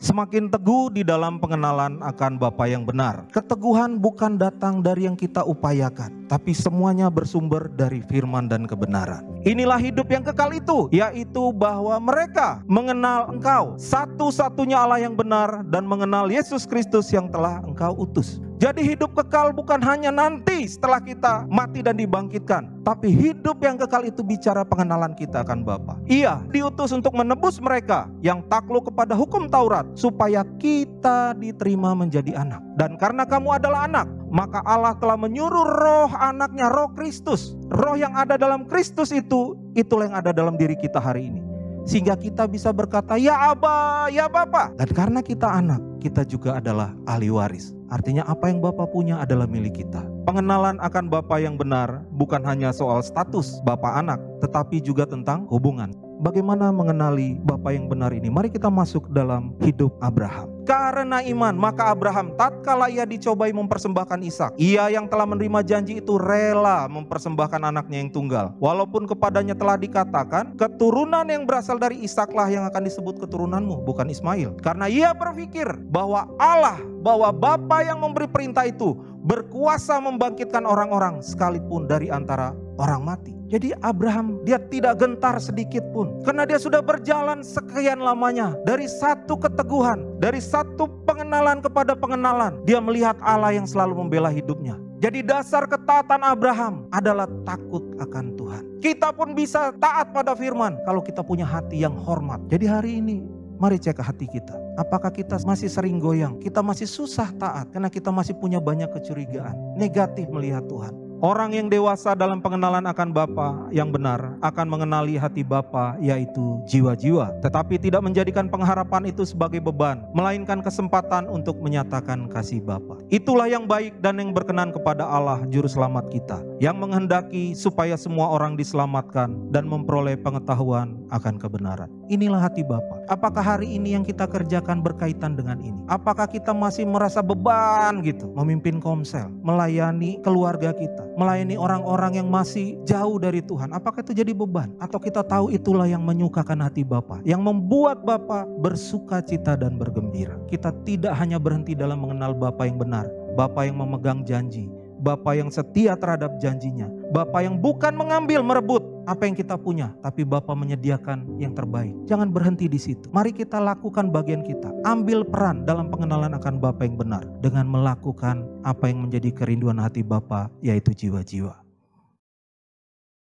semakin teguh di dalam pengenalan akan Bapa yang benar. Keteguhan bukan datang dari yang kita upayakan, tapi semuanya bersumber dari firman dan kebenaran. Inilah hidup yang kekal itu, yaitu bahwa mereka mengenal Engkau, satu-satunya Allah yang benar, dan mengenal Yesus Kristus yang telah Engkau utus. Jadi hidup kekal bukan hanya nanti setelah kita mati dan dibangkitkan, tapi hidup yang kekal itu bicara pengenalan kita akan Bapa. Ia diutus untuk menebus mereka yang takluk kepada hukum Taurat, supaya kita diterima menjadi anak. Dan karena kamu adalah anak, maka Allah telah menyuruh roh anaknya, roh Kristus. Roh yang ada dalam Kristus itulah yang ada dalam diri kita hari ini. Sehingga kita bisa berkata, ya Aba, ya Bapa. Dan karena kita anak, kita juga adalah ahli waris. Artinya apa yang Bapa punya adalah milik kita. Pengenalan akan Bapa yang benar bukan hanya soal status Bapa anak, tetapi juga tentang hubungan. Bagaimana mengenali Bapa yang benar ini? Mari kita masuk dalam hidup Abraham. Karena iman, maka Abraham tatkala ia dicobai mempersembahkan Ishak, ia yang telah menerima janji itu rela mempersembahkan anaknya yang tunggal. Walaupun kepadanya telah dikatakan, keturunan yang berasal dari Ishaklah yang akan disebut keturunanmu, bukan Ismail. Karena ia berpikir bahwa Bapa yang memberi perintah itu berkuasa membangkitkan orang-orang sekalipun dari antara orang mati. Jadi Abraham dia tidak gentar sedikit pun, karena dia sudah berjalan sekian lamanya dari satu keteguhan, dari satu pengenalan kepada pengenalan. Dia melihat Allah yang selalu membela hidupnya. Jadi dasar ketaatan Abraham adalah takut akan Tuhan. Kita pun bisa taat pada firman kalau kita punya hati yang hormat. Jadi hari ini mari cek hati kita. Apakah kita masih sering goyang? Kita masih susah taat karena kita masih punya banyak kecurigaan, negatif melihat Tuhan. Orang yang dewasa dalam pengenalan akan Bapa yang benar akan mengenali hati Bapa, yaitu jiwa-jiwa. Tetapi tidak menjadikan pengharapan itu sebagai beban, melainkan kesempatan untuk menyatakan kasih Bapa. Itulah yang baik dan yang berkenan kepada Allah Juru Selamat kita, yang menghendaki supaya semua orang diselamatkan dan memperoleh pengetahuan akan kebenaran. Inilah hati Bapa. Apakah hari ini yang kita kerjakan berkaitan dengan ini? Apakah kita masih merasa beban gitu, memimpin komsel, melayani keluarga kita, melayani orang-orang yang masih jauh dari Tuhan? Apakah itu jadi beban? Atau kita tahu itulah yang menyukakan hati Bapa, yang membuat Bapa bersuka cita dan bergembira? Kita tidak hanya berhenti dalam mengenal Bapa yang benar, Bapa yang memegang janji, Bapa yang setia terhadap janjinya, Bapa yang bukan mengambil, merebut apa yang kita punya, tapi Bapa menyediakan yang terbaik. Jangan berhenti di situ. Mari kita lakukan bagian kita. Ambil peran dalam pengenalan akan Bapa yang benar dengan melakukan apa yang menjadi kerinduan hati Bapa, yaitu jiwa-jiwa.